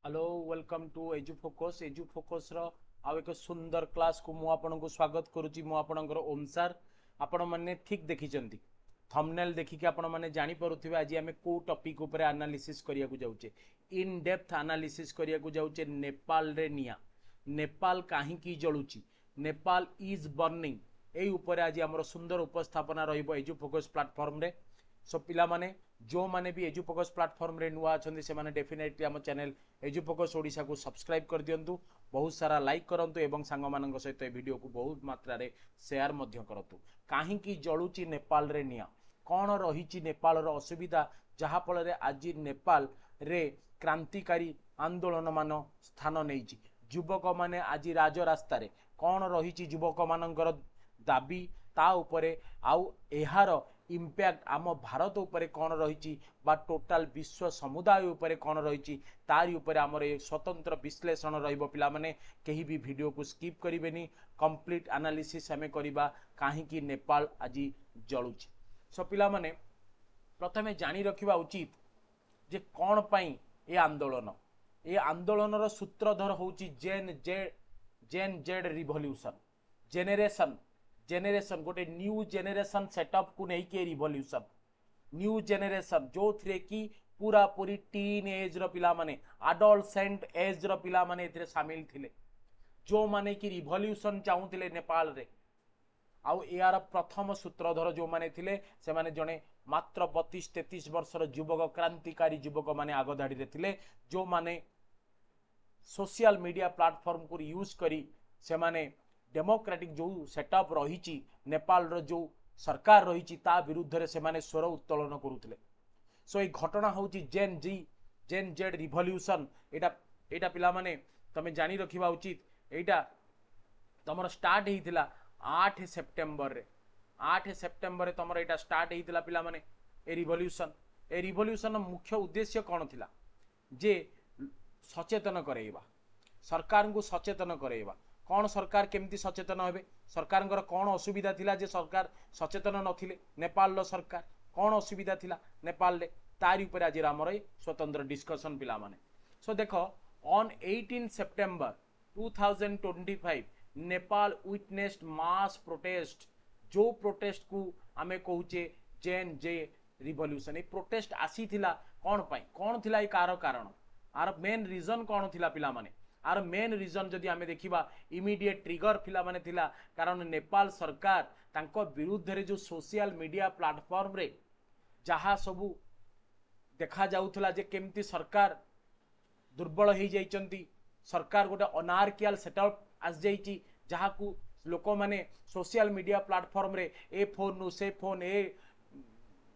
Hello welcome to Edu Focus रो आउ एक सुंदर क्लास को मु आपन को स्वागत करूची। मु आपनकर ओम सर आपण माने ठीक देखिचंती थंबनेल देखि के आपण माने जानि परुथिबे आज हमें को टॉपिक ऊपर एनालिसिस करिया को जाउचे। इन डेप्थ एनालिसिस करिया को जाउचे नेपाल रे निया नेपाल काहे की जळुची नेपाल इज बर्निंग एई ऊपर आज हमर सुंदर उपस्थापना रहिबो एजु फोकस प्लेटफॉर्म रे। सो पिला माने जो माने भी एजु फोकस प्लेटफॉर्म रे नुआ अछंती से माने डेफिनेटली हम चैनल एजु फोकस ओडिशा को सब्सक्राइब कर दियंतु, बहुत सारा लाइक करंतु एवं सांग मानक सहित ए वीडियो को बहुत मात्रा रे शेयर मध्य करंतु। काहे की जळुची नेपाल रे निया कोन रहिची नेपाल रो असुविधा जहा फल रे आज नेपाल रे क्रांतिकारी आंदोलन मान स्थान नेइची। युवक माने आज राज रास्ता रे कोन रहिची युवक मानकर दाबी ता उपरे आउ एहार इम्पैक्ट आम भारत उपरे कौन रही टोटाल विश्व समुदाय उपरे कौन रही तारी उपरे आमर एक स्वतंत्र विश्लेषण रहिबो। पिला माने कहीं भी वीडियो को स्किप करिवेनी, कंप्लीट एनालिसिस हमें करिबा काहे नेपाल आज जळुची। सो पिला माने प्रथमे जानी रखिबा उचित जे कौन पाई ए आंदोलन रो सूत्रधर होची जेन जेड रिवोल्यूशन जेनेरेशन गोटे न्यू जेनेरेशन सेटअप को नहीं के रिवोल्यूशन न्यू जेनेरेशन जो थे कि पूरा पूरी टीन एज रो पिला माने अडोलसेंट एज रो पिला माने एथिरे शामिल थिले जो माने कि रिवोल्यूशन चाहूतिले नेपाल रे। आउ यार प्रथम सूत्रधर जो माने थिले से माने जने मात्र 32-33 वर्षर युवक क्रांतिकारी युवक माने आगधाड़ी रे थिले जो माने सोशल मीडिया प्लेटफॉर्म को यूज करी से माने डेमोक्रेटिक जो सेटअप रही नेपाल रो जो सरकार रही विरुद्ध रे से माने स्वर उत्तोलन करुले। सो ये घटना हूँ जेन जेड रिवोल्यूशन एटा पिला माने तमे जानी रखिबा उचित। एटा तमर स्टार्ट हेइतिला 8 सेप्टेम्बर रे 8 सेप्टेम्बर रे तमर एटा स्टार्ट हेइतिला पिला माने ए रिवोल्यूशन मुख्य उद्देश्य कौन थिला जे सचेतन करेइबा सरकार को सचेतन करेइबा। कौन सरकार केमती सचेतन हे सरकार कौन असुविधा थिला जे सरकार सचेतन नथिले नेपाल रो सरकार कौन असुविधा थिला नेपाल रे तारी ऊपर आज आमर स्वतंत्र डिस्कशन पिला माने। सो देखो on 18 September 2025 Nepal witnessed mass protest जो प्रोटेस्ट को आमे कहूचे जेन जे रिवोल्यूशन। ए प्रोटेस्ट आसी थिला कौन पाई कौन थिला ए कार कारण आर मेन रीजन कौन थिला पिला माने आर मेन रीजन जदि आमे देखिबा इमीडिएट ट्रिगर पिला माने थिला कारण नेपाल सरकार तांको विरुद्ध रे जो सोशल मीडिया प्लेटफॉर्म रे जहा सबू देखा जाउथला जे केमती सरकार दुर्बल हो जाइचंती सरकार गोटे अनार्कियल सेटअप आस जाइची जहा को लोक माने सोशल मीडिया प्लेटफॉर्म रे ए फोन नु से फोन ए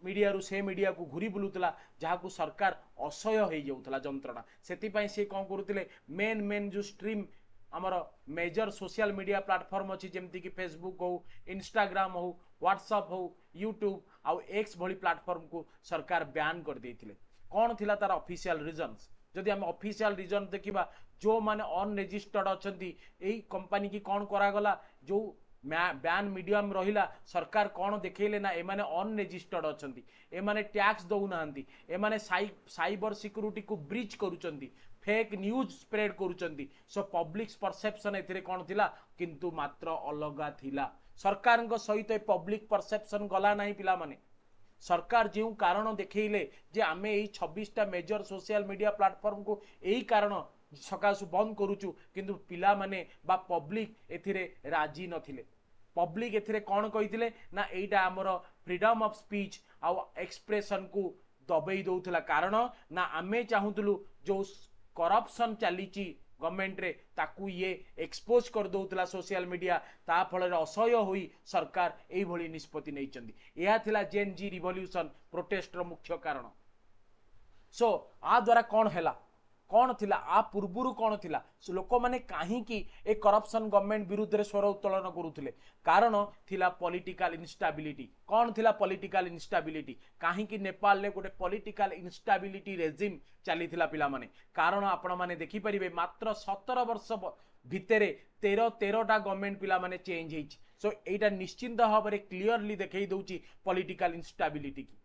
मीडिया रु से मीडिया को घूरी बुलूला जहाँ को सरकार असह्य हो जाऊला जंत्रणा से सी कौन करुले मेन जो स्ट्रीम आमर मेजर सोशल मीडिया प्लेटफॉर्म अच्छी जमती कि फेसबुक हो इंस्टाग्राम हो व्हाट्सएप हो यूट्यूब आउ एक्स भली प्लेटफॉर्म को सरकार बैन कर देथिले। कौन थिला तार ऑफिशियल रीजन्स जदि हम ऑफिशियल रीजन देखिबा जो माने अनरेजिस्टर्ड अछंती एई कंपनी की कौन करागला जो बैन मीडियम रहिला सरकार कौन देखैले ना एमाने अनरेजिस्टर्ड अछंती एमाने टैक्स दउनांती एमाने साइबर सिक्योरिटी को ब्रीच करूचंती फेक न्यूज स्प्रेड करूचंती। सो पब्लिक परसेप्शन एथिरे कौन थिला किंतु मात्र अलगा थिला सरकार सहित पब्लिक परसेप्शन गला नहीं पिला माने सरकार जो कारण देखैले जे आमे एई 26टा मेजर सोशल मीडिया प्लेटफॉर्म को एई कारण सकाशु बंद करूचु किंतु पिला माने बा पब्लिक एथिरे राजी नथिले। पब्लिक एथिरे कौन कहिथिले ना एइटा हमर फ्रीडम ऑफ स्पीच आ एक्सप्रेशन को दबेई दउथला कारण ना आमे चाहूतलु जो करप्शन चलीची गवर्नमेंट रे ताकू ये एक्सपोज कर दउथला सोशल मीडिया ता फल असह्य होई सरकार एई भली निष्पत्ति नैचंदी। एहा थिला जेन जी रिवोल्यूशन प्रोटेस्ट रो मुख्य कारण। सो आ द्वारा कौन हैला कौन थिला आ पूर्वरु कौन थिला लोक माने काहे की ए करप्शन गवर्नमेंट विरुद्ध रे स्वर उत्तोलन करूथिले कारण थिला पॉलिटिकल इनस्टेबिलिटी। कौन थिला पॉलिटिकल इनस्टेबिलिटी काहे की नेपाल ले गोटे पॉलिटिकल इनस्टेबिलिटी रेजिम चली थिला पिला माने कारण आपण माने देखि परिबे मात्र 17 वर्ष भितरे 13टा गवर्नमेंट पिला माने चेंज हेछि। सो एटा निश्चिंत भाव में क्लियरली देखै दउची पॉलिटिकल इनस्टेबिलिटी की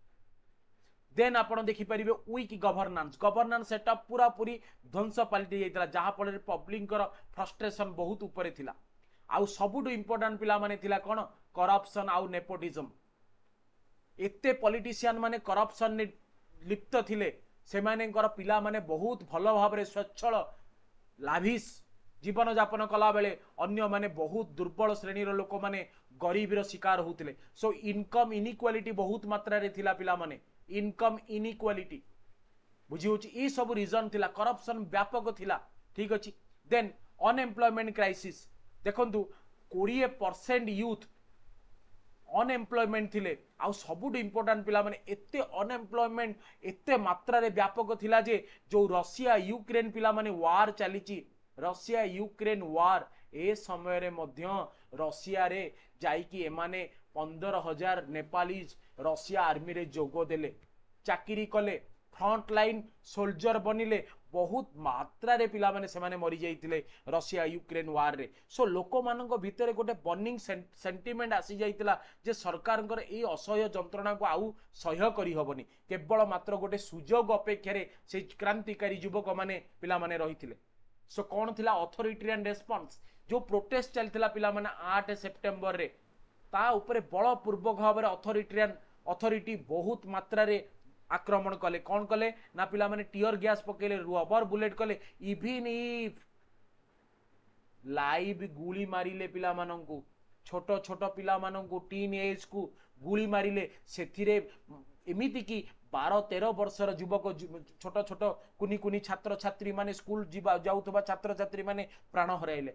देन आपण देखि परिबे वीक गवर्नेंस सेटअप पूरा पूरी ध्वंस पलटि जाइतला जहा फल पब्लिक फ्रस्ट्रेशन बहुत ऊपर थिला आउ सबुठु इंपोर्टेंट पिला माने थिला कोन करप्शन आउ नेपोटिज्म एते पॉलिटिशियन माने करप्शन ने लिप्त थिले से मानेकर पिला माने बहुत भल भाव में स्वच्छल लाभिस जीवन यापन कला बेले अन्य माने बहुत दुर्बल श्रेणी लोक माने गरीबीर शिकार होते सो इनकम इनइक्वालिटी बहुत मात्रा रे थिला पिला माने इनकम इनइक्वालिटी बुझी होची ई सब रीजन थिला करप्शन व्यापक थिला ठीक अछि देन अनएम्प्लॉयमेंट क्राइसिस देखंतु 20% यूथ अनएम्प्लॉयमेंट थिले आउ सबुठ इंपोर्टेंट पिला माने एते अनएम्प्लॉयमेंट एते मात्रा रे व्यापक थिला जे जो रशिया यूक्रेन पिला माने वार चलीची रशिया यूक्रेन वार ए समय रे मध्य रशिया रे जाईकी एमाने 15,000 नेपालीज रशिया आर्मी रे जोगो देले चाकरी कले फ्रंट लाइन सोल्जर बनिले बहुत मात्रा रे पिला माने से माने मरी जाइतिले रशिया यूक्रेन वार रे सो लोक मानक भितरे गोटे बर्निंग सेंटिमेंट आसी जाइतिला जे सरकारंकर ए असह्य जंत्रणा को आउ सह्य करी हबनी केवल मात्र गोटे सुजोग अपेक्षा रे से क्रांतिकारी युवक माने पिला माने रहितिले सो कोन थिला अथॉरिटेरियन रेस्पॉन्स जो प्रोटेस्ट चलतिला पिला माने 8 सेप्टेम्बर रे ता ऊपर बलपूर्वक भाव में अथॉरिटी बहुत मात्रा रे आक्रमण कले कौन कले ना पिला माने टीयर गैस पकेले रबर बुलेट कले इवन इफ लाइव गुली मारिले पिला मानंकु छोट छोट पिला मानंकु टीन एज को गुली मारिले सेथिरे एमिति की 12-13 वर्षर युवक छोट छोट कुनी कुनी छात्र छात्री माने स्कूल जाउथबा छात्र छात्री माने प्राण हराइले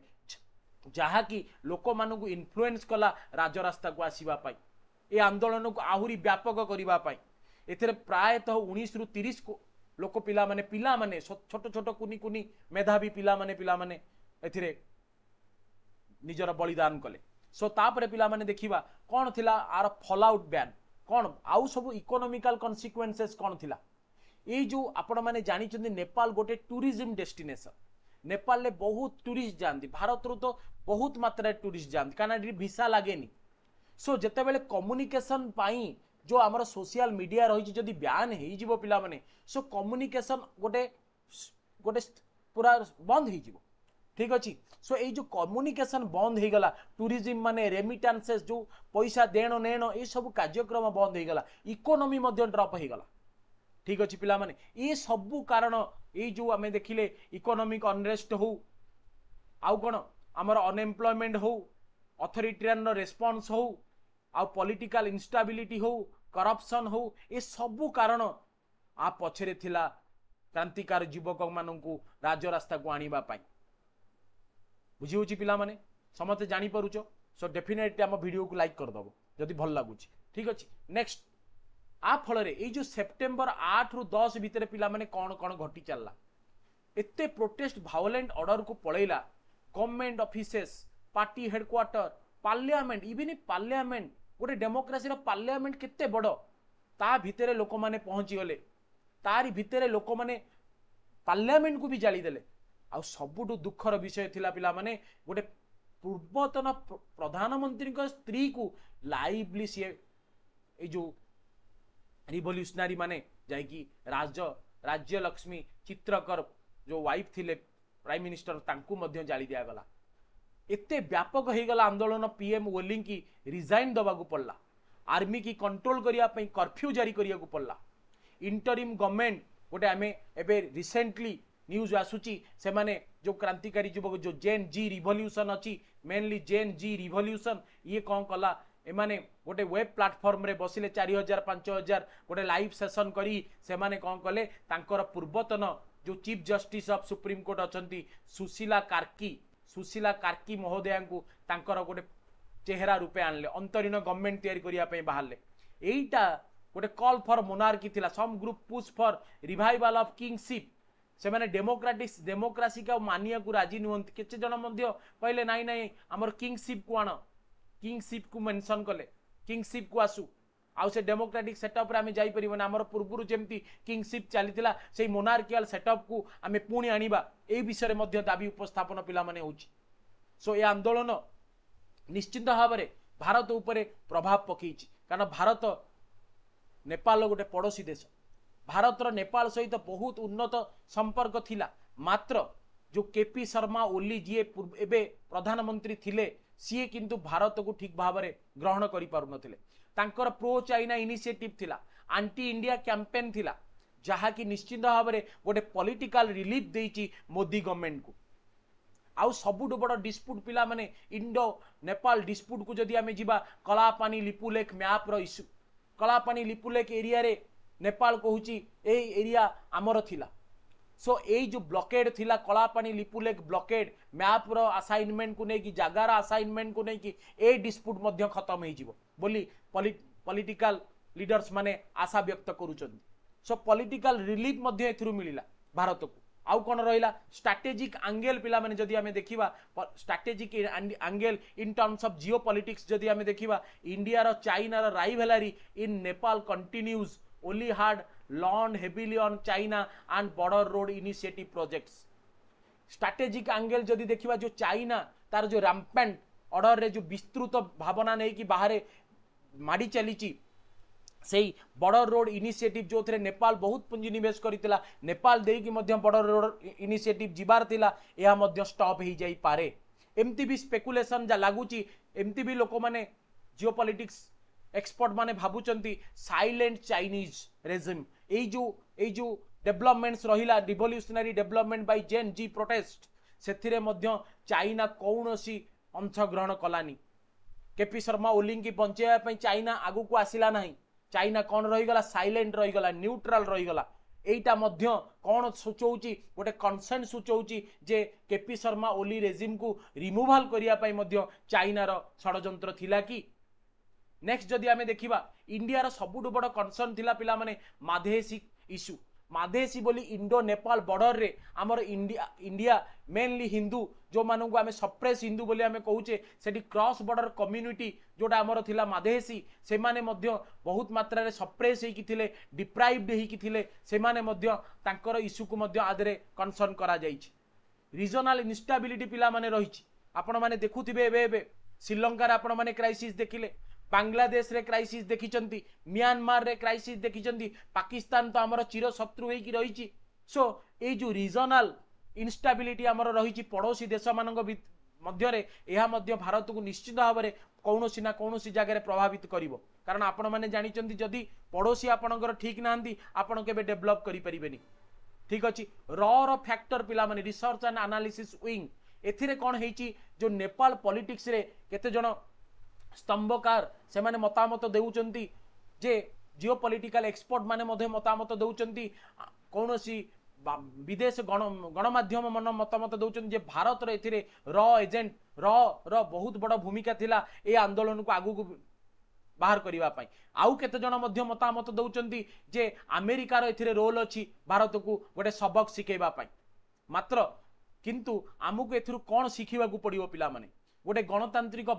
जहा कि लोक मानंकु इन्फ्लुएंस कला राजरास्ता को आसीबा पाई ए आंदोलन को आहुरी व्यापक करिबा पाई एथिरे प्रायतः 19 रु 30 को लोक पिला माने छोट छोट कुनी कुनी मेधावी पिला माने एथिरे निजर बलिदान कले सो तापरे पिला माने देखिबा कोन थिला आर फॉल आउट बैन कोन आउ सब इकोनॉमिकल कॉन्सिक्वेंसेस कोन थिला ए जो आपण माने जानि चंदी नेपाल गोटे टूरिज्म डेस्टिनेशन नेपाल ले बहुत टूरिस्ट जानती भारत रु तो बहुत मात्रा टूरिस्ट जानती कारण वीसा लागेनी सो जेते बेले कम्युनिकेशन पाई जो आमर सोशल मीडिया रही जदि ब्यान हो पिला माने सो कम्युनिकेशन गोटे गोटे पूरा बंद हो ठीक अच्छी सो ये जो कम्युनिकेशन बंद हो गला टूरिज्म माने रेमिटेंसेस जो पैसा देण नेण ये सब कार्यक्रम बंद हो गला इकोनॉमी ड्रॉप हो गला ठीक अच्छी पिला माने ये सबू कारण ये जो आम देखिले इकोनॉमिक अनरेस्ट हो आउ कौन आमर अनएम्प्लॉयमेंट हो अथॉरिटेरियन रेस्पॉन्स हो आउ पॉलिटिकल इंस्टेबिलिटी हो करप्शन हो ये सबू कारण आ पछरे थिला क्रांतिकार युवक मानू राजरास्ता को आनिबा पाई बुझी होची पिला माने समस्त जानी परुच सो डेफिनेटली आम वीडियो को लाइक कर दबो जदि भल लागुची ठीक अछि नेक्स्ट आ फल रे ए जो सेप्टेम्बर 8 रु 10 भितर पिला माने कोन कोन घटी चलला एते प्रोटेस्ट वायलेंट ऑर्डर को पळैला government offices party headquarter parliament even parliament गोटे डेमोक्रेसी पार्लियामेंट केते बड़ ता भितर लोक माने पहुंची गले तारी भितर लोक माने पार्लियामेंट को भी जाली देले आ सबुठु दुखर विषय थिला पिला माने गोटे पूर्वतन प्रधानमंत्री स्त्री को लाइवली सी ए जो रिवोल्यूशनरी माने जाइकी राज्य लक्ष्मी चित्रकर जो वाइफ थिले प्राइम मिनिस्टर तांकू मध्य जाली दिया गला एते व्यापक हो गला आंदोलन पीएम ओली की रिजाइन दबा को पड़ला आर्मी की कंट्रोल करिया पई कर्फ्यू जारी करिया को पड़ला इंटरिम गवर्नमेंट गोटे आमे एबे रिसेंटली न्यूज आसुची से माने जो क्रांतिकारी युवक जो जेन जी रिवोल्यूशन अच्छी मेनली जेन जी रिवोल्यूशन ये कौन कला एमाने गोटे वेब प्लेटफॉर्म रे बसिले 4,000-5,000 गोटे लाइव सेशन करी से माने कौन कले तांकर पूर्वतन जो chief justice of supreme court अछंती सुशीला कार्की महोदया को तांकर गोटे चेहरा रूपे आनले अंतरीण गवर्नमेंट तैयारी करिया पई बाहरले एईटा गोटे कॉल फॉर मोनार्की थिला some group push for revival of kingship से माने डेमोक्रेसी का मानिया को राजी नुहंती केते जन मध्य कहले नाई नाई हमर किंगशिप को आण किंगशिप को मेंशन कले किंगशिप को आसु आउ से डेमोक्रेटिक सेटअप रे आमे जाई परिबन हमर पूर्वरु जेमती किंगशिप चलीथिला सेही मोनार्कियल सेटअप को आमे पुणी आनिबा ए विषय मध्य दाबी उपस्थापन पिला माने होची सो ए आंदोलन निश्चित भाव में भारत उपरे प्रभाव पकईची कारण भारत नेपाल गोटे पड़ोसी देश भारतर नेपाल सहित बहुत उन्नत संपर्क थिला मात्र जो केपी शर्मा ओली जी एबे प्रधानमंत्री थिले सी किंतु भारत को ठीक भाव में ग्रहण कर पारुनथिले तांकर प्रो चाइना इनिशिएटिव थिला आंटी इंडिया कैंपेन थिला जहा कि निश्चित भाव में गोटे पॉलिटिकल रिलीफ देइची मोदी गवर्नमेंट को आउ सबुठ बड़ डिस्प्यूट पिला माने इंडो नेपाल डिस्प्यूट को जदि आमे जिबा कलापानी लिपुलेख मैप रो इश्यू कलापानी लिपुलेख एरिया रे नेपाल कहूची ए एरिया आमर थिला सो ए जो ब्लॉकेड थिला कलापानी लिपुलेख ब्लॉकेड मैप रो असाइनमेंट को नहीं कि जगार असाइनमेंट को नहीं कि ए डिस्प्यूट मध्य खत्म हो जिवो बोली पॉलिटिकल लीडर्स माने आशा व्यक्त करूचंदी सो पॉलिटिकल रिलीफ मध्य एथुरु मिलिला भारत को आउ कौन रहा स्ट्रैटेजिक एंगल पिला माने जदि आमे देखिबा strategic angle in terms of geopolitics जदि आमे देखिबा इंडिया रो चाइना रो rivalry in Nepal continues only hard leaned heavily on China and border road initiative projects strategic angle जदि देखिबा जो चाइना तार जो रैम्पेंट ऑर्डर रे जो विस्तृत भावना नहीं कि बाहर माड़ी चलीची से बॉर्डर रोड इनिशिएटिव जो थे नेपाल बहुत पुंजी निवेश करथिला नेपाल देई कि मध्य बॉर्डर रोड इनिशिएटिव जिबार थिला या मध्य स्टॉप हो जाई पारे एमती भी स्पेकुलेशन जा लागुची एमती भी लोक माने जियोपॉलिटिक्स एक्सपर्ट माने भाबुचंती साइलेंट चाइनीज रेजिम ए जो डेवलपमेंट्स रहिला revolutionary development by Gen Z protest सेथिरे मध्य चाइना कौनसी अंश ग्रहण कलानी केपी शर्मा ओली की बंचेया पई चाइना आगु को आसिला नाही चाइना कौन रहीगला साइलेंट रहीगला न्यूट्रल रहीगला एटा मध्य कौन सूचौची गोटे कनसेंट सूचौची जे केपी शर्मा ओली रेजिम को रिमूवाल करिया पई मध्य चाइना रो षडयंत्र थिला कि नेक्स्ट जदि आमे देखिबा इंडिया रो सबुठु बड़ कनसर्न थिला पिला माने माधेसी इश्यू माधेसी बोली इंडो नेपाल बॉर्डर रे हमर इंडिया मेनली हिंदू जो मानू आमे सप्रेस हिंदू बोली आमे कहूचे सेठी क्रॉस बॉर्डर कम्युनिटी जोटा हमर थिला माधेसी से माने मध्य बहुत मात्रा रे सप्रेस हेकी थिले डिप्राइव्ड हेकी थिले से माने मध्य तांकर इश्यू को मध्य आदरे कंसर्न करा जाईछि रीजनल इनस्टेबिलिटी पिला माने रहिछि आपण माने देखुथिबे एबे श्रीलंका रे आपण माने क्राइसिस देखिले बांग्लादेश रे क्राइसिस देखिचंती म्यांमार रे क्राइसिस देखिचंती पाकिस्तान तो हमर चिर शत्रु हेकी रहिछि सो ए जो रीजनल इनस्टेबिलिटी हमर रहिछि पड़ोसी देश मानक मध्य रे एहा मध्य भारत को निश्चित भाव में कौनसी ना कौनसी जगह प्रभावित करिवो कारण आपण माने जानिचंती जदी पड़ोसी आपणकर ठीक नांदी आपण केबे डेवलप करि परिबेनी ठीक अछि र फैक्टर पिला माने रिसर्च एंड एनालिसिस विंग एथिरे कोन हेछि जो नेपाल पॉलिटिक्स रे केते जण स्तंभकार से माने मतामत देउचंती जे जियोपॉलिटिकल एक्सपर्ट माने मधे मतामत देउचंती कौनसी विदेश गणमाध्यम मन मतामत दौरान जे भारत रे एथिरे र एजेंट र बहुत बड़ भूमिका थिला ए आंदोलन को आगु को बाहर करिवा पई आउ केते जण मध्य मतामत दौरान जे अमेरिका रो एथिरे रोल अछि भारत को गोटे सबक सिखेबा पई मात्र किंतु आमुको एथिरु कोन सिखिबा को पड़िबो पिला माने गोटे गणतांत्रिक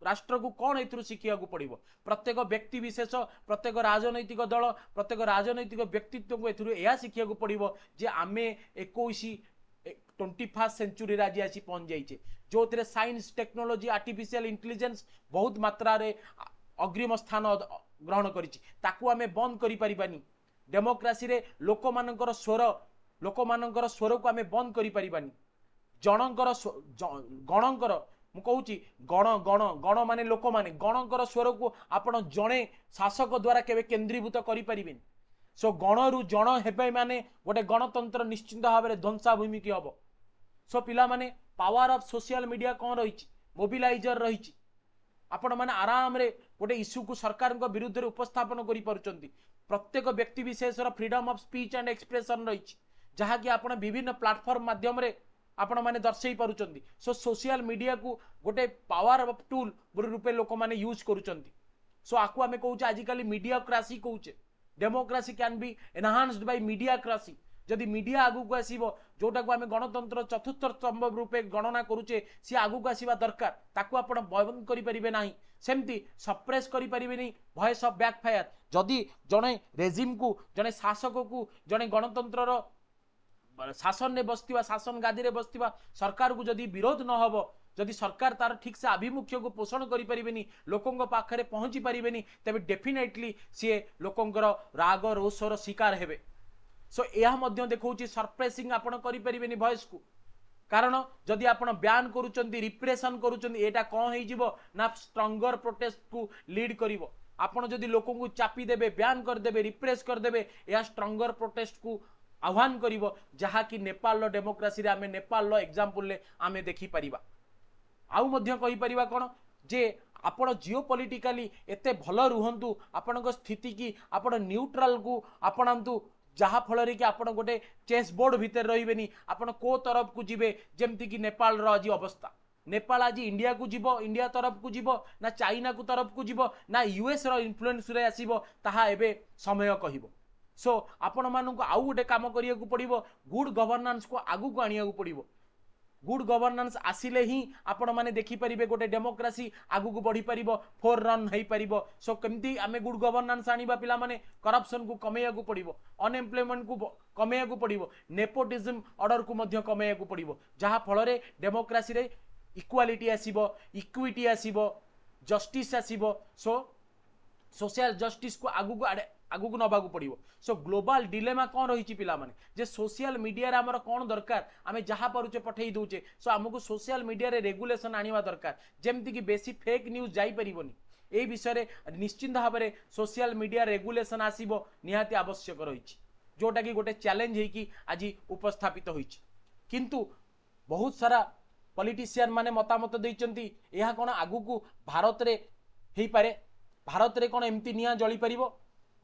राष्ट्र को कौन एथुरु शिखिया को पड़िबो प्रत्येक व्यक्ति विशेष प्रत्येक राजनैतिक दल प्रत्येक राजनैतिक व्यक्तित्व को एथुरु एया शिखिया को पड़िबो जे आमे 21 सेंचुरी आज आसी पहुंच जाइए जो थे साइंस टेक्नोलॉजी आर्टिफिशियल इंटेलिजेंस बहुत मात्रा रे अग्रिम स्थान ग्रहण करिछि ताकू आमे बंद करि परिबानी डेमोक्रेसी रे लोक मानकर स्वर को आमे बंद करि परिबानी जनकर गणकर मु कहूची गण गण गण माने लोक माने गणकर स्वर को आपण जणे शासक द्वारा केबे केंद्रीभूत करि परिबेन सो गणरु जण हेबे माने गोटे गणतंत्र निश्चित भाव में ध्वंसाभूमि की हबो सो पिला माने पावर ऑफ सोशल मीडिया कौन रही मोबिलाइजर रही आपण माने आराम रे गोटे इश्यू को सरकार विरुद्ध रे उपस्थापन करि पारुचंती प्रत्येक व्यक्ति विशेष freedom of speech and expression रही जहा कि आपण विभिन्न प्लेटफॉर्म माध्यम रे आपण माने दर्शई पारुचंती सो सोशल मीडिया को गोटे पावर ऑफ टूल रूपे लोक माने यूज करूचंती सो आकु आमे कहूचे आजिकली मीडियाक्रासी कहूचे democracy can be enhanced by mediacracy जदि मीडिया आगु को आसीबो जोटा को आमे गणतंत्र चतुर्थ स्तंभ रूपे गणना करूचे सी आगु को आसीबा दरकार ताकू आपण बंद करि परिबे नाही सेमती सप्रेस करि परिबे नहीं वॉइस ऑफ बैकफायर जदि जणे रेजिम को जणे शासक को जणे गणतंत्र रो शासन ने बसतिबा शासन गादी रे बसतिबा सरकार को जदि विरोध न हबो जदि सरकार तार ठीक से आभिमुख्य को पोषण करें लोकों पाखे पहुँची पारे तेज डेफिनेटली सी लोकंर राग रोषर शिकार हेबे। सो यह देखा सरप्रेसिंग आपण करें भॉइस को कारण जदि आपण ब्यान करूचंती रिप्रेशन करूचंती एटा कौन हो ना स्ट्रंगर प्रोटेस्ट को लीड करिवो। आपण जदि लोक को चापी देबे ब्यान करदेबे रिप्रेस करदेबे यह स्ट्रंगर प्रोटेस्ट को आह्वान करिवो जहाँकि नेपाल लो डेमोक्रेसी रे आमे नेपाल लो एग्जांपल ले आमे देखि परिबा। आउ मध्य कहि परिबा कोन जे आपण जियोपॉलिटिकली एते भल रुहंतु आपणक स्थिति की आपण न्यूट्रल को आपणांतु जहाँ फल कि आप गोटे चेस बोर्ड भितर रही आपण को तरफ को जीवे जमती कि नेपाल आज अवस्था नेपाल आज इंडिया को जीव इंडिया तरफ को जीव ना चाइना को तरफ को जीव ना यूएस रो इन्फ्लुएंस रे आसीबो ताहा एबे समय कहिबो। सो आपण मानक आउ गोटे काम करिया को पड़िबो गुड गवर्नेंस को आगु को आनिया को पड़िबो। गुड गवर्नेंस आसिले ही आपण माने देखि परिबे गोटे डेमोक्रेसी आगु को बढ़ी परिबो फोर रन हेई परिबो। सो केमती आमे गुड गवर्नेंस आनिबा पिला माने करप्शन को कमेया को पड़िबो अनएम्प्लॉयमेंट को कमेया को पड़िबो नेपोटिज्म ऑर्डर को मध्य कमेया को पड़िबो जहा फल रे डेमोक्रेसी रे इक्वालिटी आसीबो इक्विटी आसीबो जस्टिस आसीबो। सो सोशल जस्टिस को आगु को नबाकू पड़ो। सो ग्लोबल डिलेमा कौन रही पिला माने जे सोशल मीडिया रे हमर कौन दरकार आमे जहाँ पारुचे पठेई दउचे। सो हमको सोशल मीडिया रे रेगुलेशन आनिवा दरकार जेमती कि बेसी फेक न्यूज जाई परिबोनी ए विषय रे निश्चिंत भाव में सोशल मीडिया रेगुलेशन आसीबो निहाती आवश्यक रही जोटा कि गोटे चैलेंज है आज उपस्थापित होइछि। किंतु बहुत सारा पॉलिटिशियन माने मतामत देइचंती यह कोन आगु को भारत रे हेई पारे भारत रे कोन एमती निया जली परिबो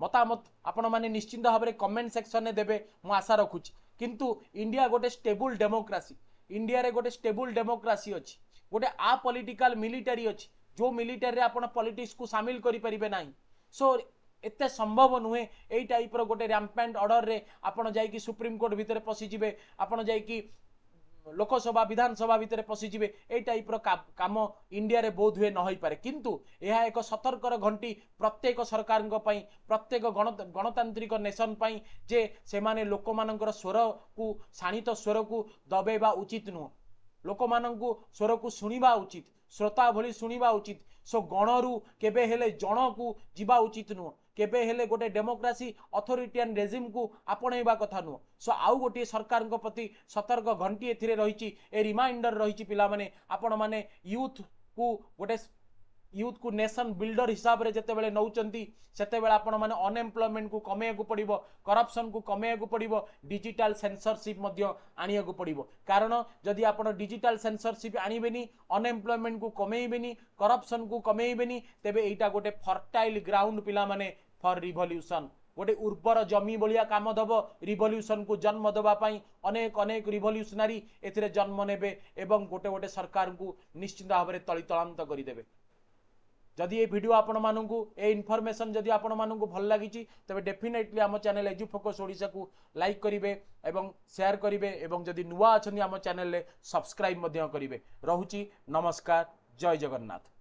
मतामत आपण माने निश्चिंत भाव में कमेंट सेक्शन में देबे मु आशा रखुछि। किंतु इंडिया गोटे स्टेबल डेमोक्रेसी इंडिया रे गोटे स्टेबल डेमोक्रेसी अछि गोटे आ पॉलिटिकल मिलिटरी अछि जो मिलिटरी रे आपण पॉलिटिक्स को शामिल करि परिबे नाही। सो एते संभव नुहे एई टाइप रो गोटे रैम्पेंट ऑर्डर रे आपण जाई कि सुप्रीम कोर्ट भीतर पसी जिवे आपण जाई कि लोकसभा विधानसभा भितर पशिजे ए टाइप काम इंडिया रे बोध हुए न पारे। किंतु यह एक सतर्कर घंटी प्रत्येक सरकार प्रत्येक गणतांत्रिक नेशन पाई जे से माने लोक मानकर स्वर को शाणित स्वर को दबेबा उचित नुह लोक मानकु स्वर को सुनिबा उचित श्रोता भली सुनिबा उचित। सो गणरू केबे हेले जन को जीवा उचित नुह केबे हेले गोटे डेमोक्रेसी अथॉरिटियन रेजिम को आपणेबा कथा नुह। सो आउ गोटे सरकार प्रति सतर्क घंटी एथिरे रहिछि ए रिमाइंडर रहिछि पिला माने आपण माने यूथ को नेशन बिल्डर हिसाब रे जते बेले नौचंती सेते बेले आपण माने अनएम्प्लॉयमेंट को कमेया को पड़िबो करप्शन को कमेया को पड़िबो डिजिटल सेंसरशिप मध्य आनिया को पड़िबो। कारण जदि आपण डिजिटल सेंसरशिप आनिबेनी अनएम्प्लॉयमेंट को कमेइबेनी करप्शन को कमेइबेनी तेबे एटा गोटे फर्टाइल ग्राउंड पिला माने फॉर रिवॉल्यूशन गोटे उर्वर जमी भलिया काम दब रिवॉल्यूशन को जन्म देबा पई अनेक अनेक रिवॉल्यूशनरी एथिरे जन्म नेबे एवं गोटे गोटे सरकार को निश्चित भाव में तलितलांत करिदेबे। जदि ये वीडियो आपण मानू ए इनफॉरमेशन जदि आपण मानू भल लगी तेज डेफिनेटली आम चैनल एजुफोकस ओडिशा को लाइक करेंगे एवं शेयर करेंगे एवं जदि नुआ अच्छा आम चैनल सब्सक्राइब करेंगे। रहुची नमस्कार जय जगन्नाथ।